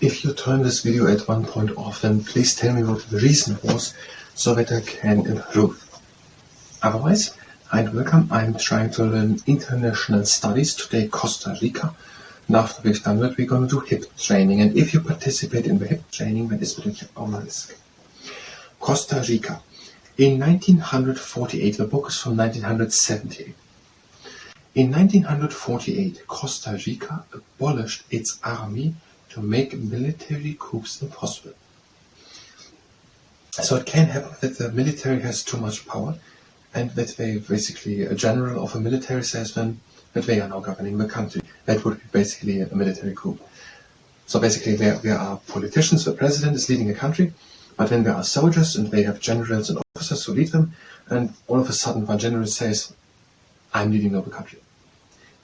If you turned this video at one point off, then please tell me what the reason was so that I can improve. Otherwise, I'd welcome. I'm trying to learn international studies, today Costa Rica, and after we've done that, we're going to do hip training. And if you participate in the hip training, that is at your own risk. Costa Rica. In 1948, the book is from 1978. In 1948, Costa Rica abolished its army to make military coups impossible. So it can happen that the military has too much power, and that they basically, a general of a military says then that they are now governing the country. That would be basically a military coup. So basically there are politicians, the president is leading a country, but then there are soldiers and they have generals and officers who lead them, and all of a sudden one general says, I'm leading over the country.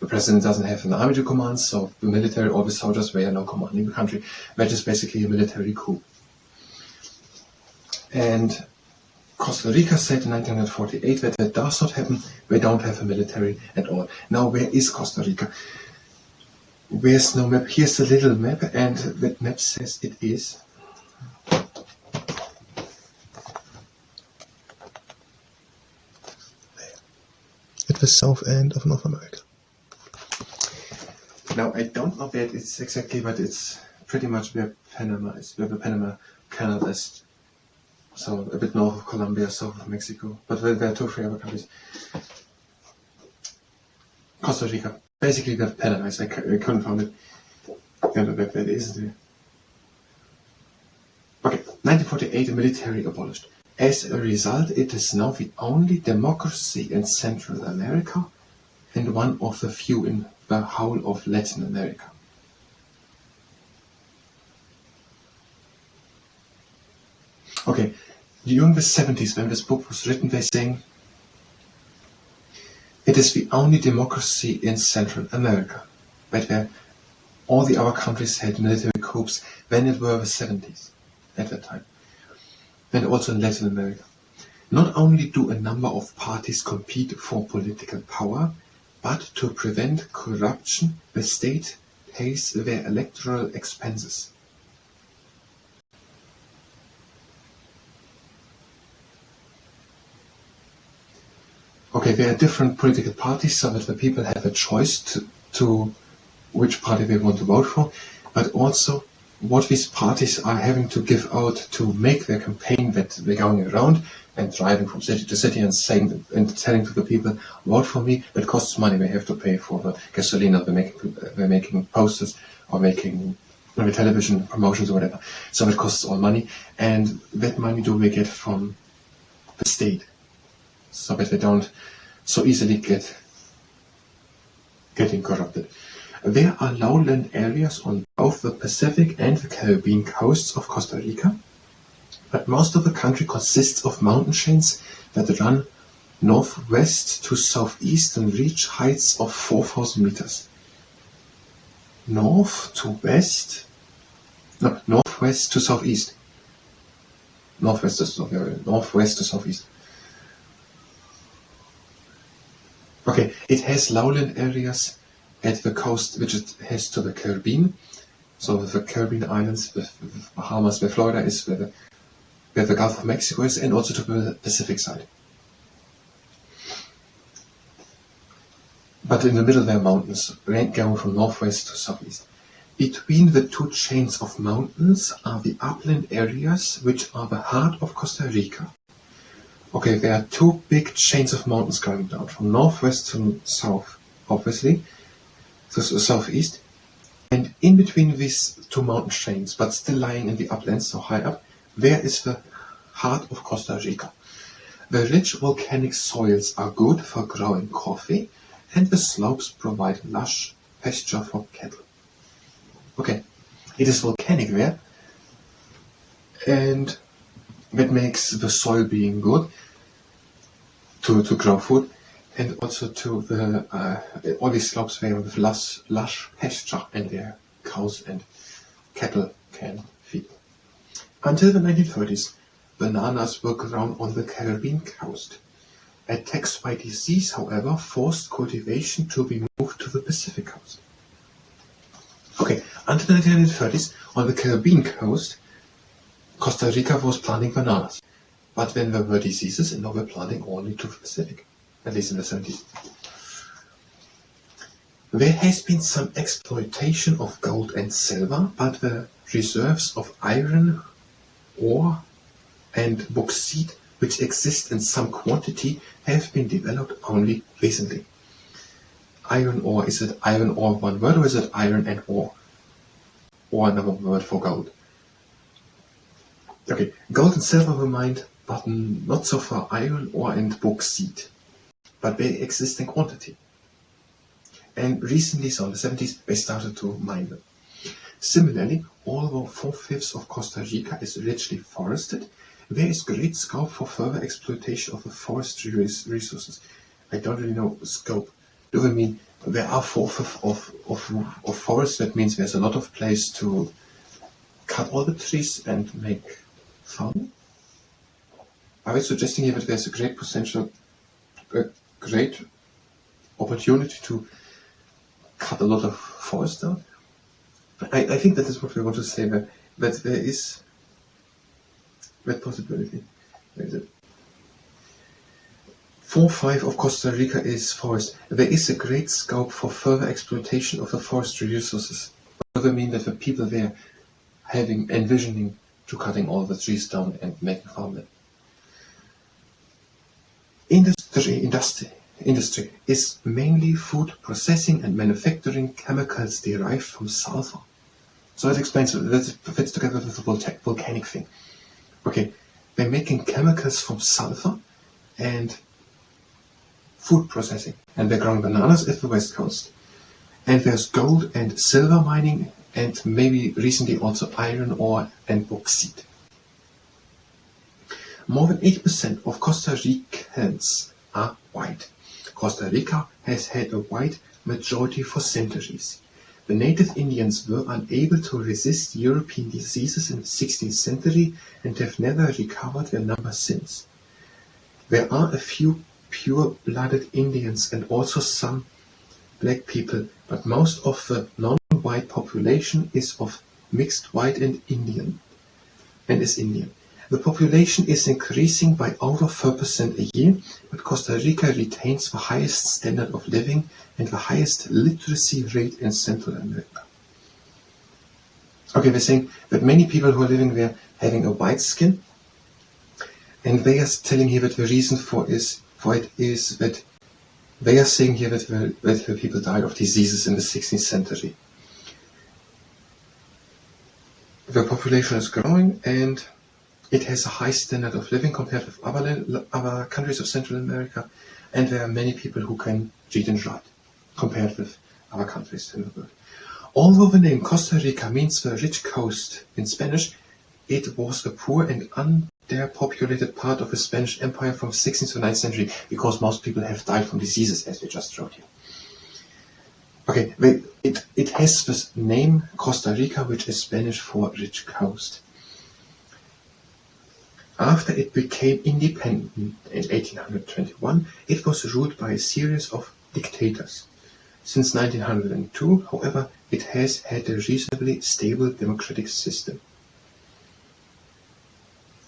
The president doesn't have an army to command, so the military or the soldiers, they are now commanding the country. That is basically a military coup. And Costa Rica said in 1948 that that does not happen. They don't have a military at all. Now, where is Costa Rica? There's no map. Here's a little map, and that map says it is at the south end of North America. Now, I don't know where it's exactly, but it's pretty much where Panama is, where the Panama Canal is. So a bit north of Colombia, south of Mexico. But there are 2 or 3 other countries. Costa Rica. Basically, where Panama is. I couldn't find it. Yeah, that isn't it. Okay, 1948, the military abolished. As a result, it is now the only democracy in Central America and one of the few in the whole of Latin America. Okay, during the 70s, when this book was written, they saying it is the only democracy in Central America, but where all the other countries had military coups when it were the 70s at that time, and also in Latin America. Not only do a number of parties compete for political power, but to prevent corruption, the state pays their electoral expenses. Okay, there are different political parties so that the people have a choice to which party they want to vote for, but also what these parties are having to give out to make their campaign, that they're going around and driving from city to city and saying and telling to the people, vote for me. That costs money. They have to pay for the gasoline, or they're making posters or making maybe television promotions or whatever. So it costs all money, and that money do they get from the state, so that they don't so easily getting corrupted. There are lowland areas on both the Pacific and the Caribbean coasts of Costa Rica, but most of the country consists of mountain chains that run northwest to southeast and reach heights of 4,000 meters. Northwest to southeast. Northwest to southeast. Okay, it has lowland areas at the coast, which it has to the Caribbean. So the Caribbean islands, with Bahamas, where Florida is, where the Gulf of Mexico is, and also to the Pacific side. But in the middle there are mountains, going from northwest to southeast. Between the 2 chains of mountains are the upland areas, which are the heart of Costa Rica. Okay, there are 2 big chains of mountains going down, from northwest to south, obviously, to southeast. And in between these 2 mountain chains, but still lying in the uplands, so high up, there is the heart of Costa Rica. The rich volcanic soils are good for growing coffee, and the slopes provide lush pasture for cattle. Okay, it is volcanic there, and that makes the soil being good to grow food, and also to the all these slopes there with lush pasture, and their cows and cattle can feed. Until the 1930s, bananas were grown on the Caribbean coast. Attacks by disease, however, forced cultivation to be moved to the Pacific coast. Okay, Until the 1930s, on the Caribbean coast, Costa Rica was planting bananas. But when there were diseases, and now we're planting only to the Pacific, at least in the 70s. There has been some exploitation of gold and silver, but the reserves of iron ore and bauxite, which exist in some quantity, have been developed only recently. Iron ore, is it iron ore one word, or is it iron and ore? Or another word for gold? Okay, gold and silver were mined, but not so far iron ore and bauxite. But they exist in quantity. And recently, so in the 70s, they started to mine them. Similarly, although 4/5 of Costa Rica is richly forested, there is great scope for further exploitation of the forestry resources. I don't really know scope. Do I mean there are 4/5 of forest? That means there's a lot of place to cut all the trees and make farming? Are we suggesting here that there's a great potential, a great opportunity to cut a lot of forest down? I think that is what we want to say, that there is that possibility. Where is it? 4/5 of Costa Rica is forest. There is a great scope for further exploitation of the forestry resources. What does that mean? That the people there envisioning to cutting all the trees down and making farmland. Industry is mainly food processing and manufacturing chemicals derived from sulfur. So that explains, that fits together with the volcanic thing. Okay, they're making chemicals from sulfur and food processing. And they're growing bananas at the west coast. And there's gold and silver mining, and maybe recently also iron ore and bauxite. More than 80% of Costa Ricans are white. Costa Rica has had a white majority for centuries. The native Indians were unable to resist European diseases in the 16th century and have never recovered their numbers since. There are a few pure-blooded Indians and also some black people, but most of the non-white population is of mixed white and Indian, and is Indian. The population is increasing by over 4% a year, but Costa Rica retains the highest standard of living and the highest literacy rate in Central America. Okay, they're saying that many people who are living there having a white skin, and they are telling here that the reason for it is that they are saying here that the people died of diseases in the 16th century. The population is growing and it has a high standard of living compared with other countries of Central America, and there are many people who can read and write compared with other countries in the world. Although the name Costa Rica means the rich coast in Spanish, it was a poor and underpopulated part of the Spanish Empire from 16th to 9th century, because most people have died from diseases, as we just wrote here. Okay, it has this name Costa Rica, which is Spanish for rich coast. After it became independent in 1821, it was ruled by a series of dictators. Since 1902, however, it has had a reasonably stable democratic system.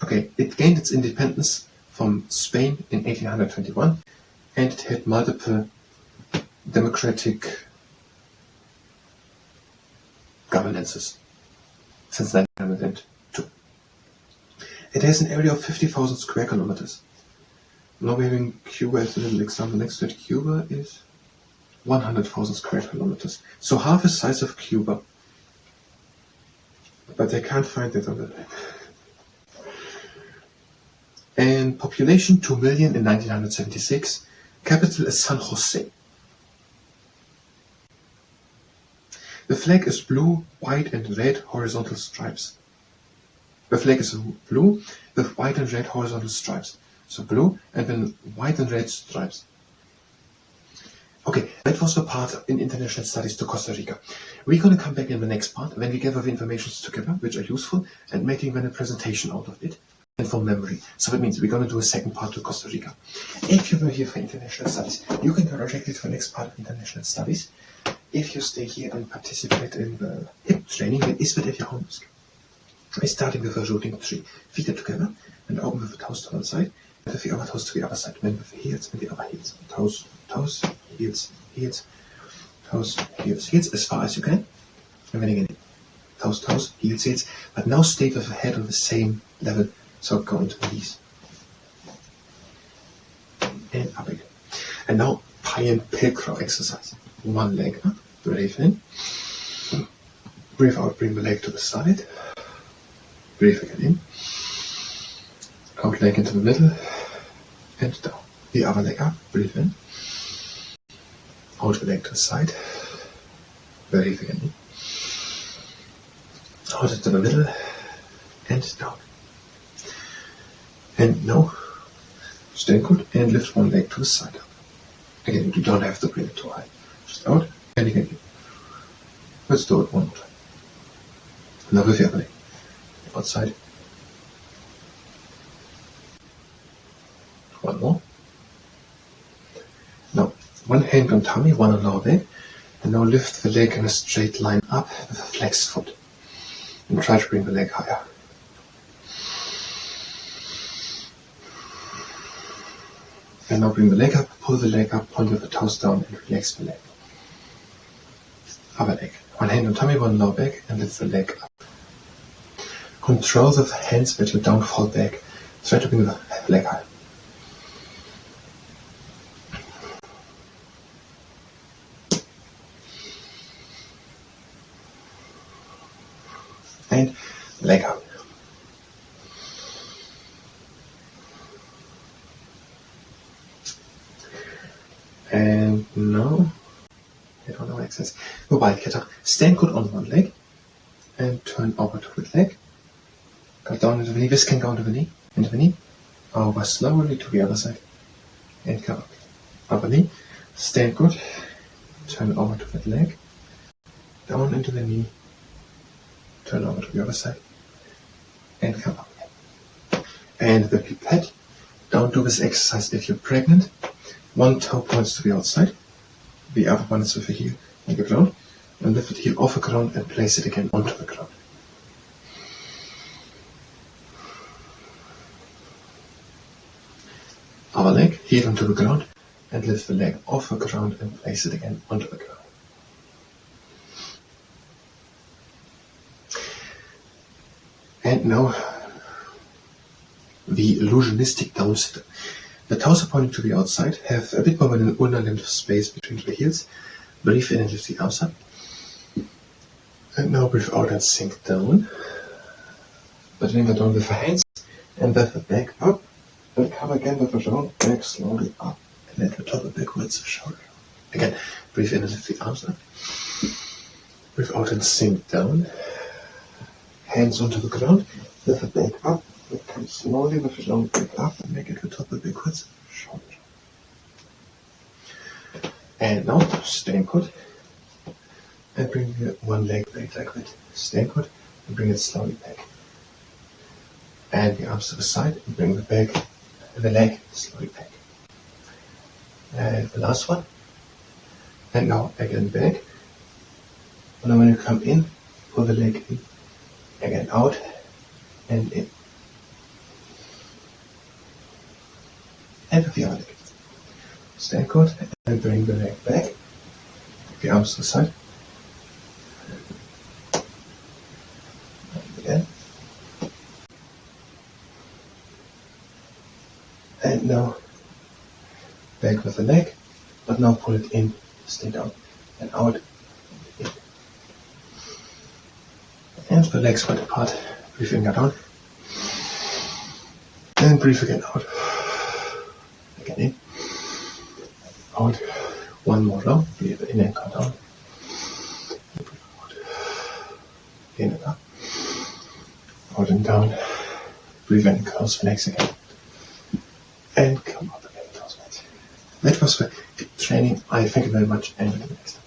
Okay, it gained its independence from Spain in 1821, and it had multiple democratic governances since 1902. It has an area of 50,000 square kilometers. Now we're having Cuba as a little example next to it. Cuba is 100,000 square kilometers. So half the size of Cuba. But I can't find it on the map. And population 2 million in 1976. Capital is San Jose. The flag is blue, white and red horizontal stripes. The flag is blue with white and red horizontal stripes. So blue and then white and red stripes. Okay, that was the part in international studies to Costa Rica. We're going to come back in the next part when we gather the information together, which are useful, and making then a presentation out of it. and from memory. So that means we're going to do a second part to Costa Rica. If you were here for international studies, you can go directly to the next part of international studies. If you stay here and participate in the hip training, then is that your homework. We're starting with a rooting 3. Feet are together and open with the toes to one side, and with the other toes to the other side. Then with the heels and the other heels. Toes, toes, heels, heels, toes, heels, heels, as far as you can. And then again, toes, toes, heels, heels. But now stay with the head on the same level, so go into the knees. And up again. And now pie and pilcrow exercise. One leg up, breathe in. Breathe out, bring the leg to the side. Breathe again in. Out leg into the middle and down. The other leg up, breathe in. Out the leg to the side. Breathe again in. Out into the middle and down. And now, stand good and lift one leg to the side up. Again, you don't have to bring it too high. Just out and again in. Let's do it one more time. Now with the other leg. Outside. One more. Now, one hand on tummy, one on lower back, and now lift the leg in a straight line up with a flexed foot. And try to bring the leg higher. And now bring the leg up, pull the leg up, point with the toes down, and relax the leg. Other leg. One hand on tummy, one on lower back, and lift the leg up. Control the hands that you don't fall back. Try to bring the leg high. And leg out. And now, I don't know exercise. Go wildcatter. Stand good on one leg and turn over to the leg. Go down into the knee. This can go into the knee. Into the knee. Over slowly to the other side. And come up. Upper knee. Stand good. Turn over to that leg. Down into the knee. Turn over to the other side. And come up. And the pipette. Don't do this exercise if you're pregnant. One toe points to the outside. The other one is with the heel on the ground. And lift the heel off the ground and place it again onto the ground. Other leg, heel onto the ground, and lift the leg off the ground and place it again onto the ground. And now, the illusionistic down sit. The toes are pointing to the outside, have a bit more than an ulnar length of space between the heels. Breathe in and lift the arms up. And now breathe out and sink down. But then go down with the hands and with the back up. And come again with the round back slowly up. And let the top backwards, shoulder. Again, breathe in and lift the arms up. Breathe out and sink down. Hands onto the ground. Lift the back up. And come slowly with the round back up and make it the top backwards, shoulder. And now, stand good. And bring your one leg back like that. Stand good. And bring it slowly back. And the arms to the side. And bring the leg slowly back. And the last one. And now again back. And then when you come in, pull the leg in. Again out and in. And with the other leg. Stand good and bring the leg back. The arms to the side. And again. And now back with the leg, but now pull it in, stay down, and out, in. And the legs wide apart, breathe in, down, and breathe again out, again in, out, one more round, breathe in and come down, and breathe out, in and up, out and down, breathe in and close the legs again. And come up again. That was the training. I thank you very much and until next time.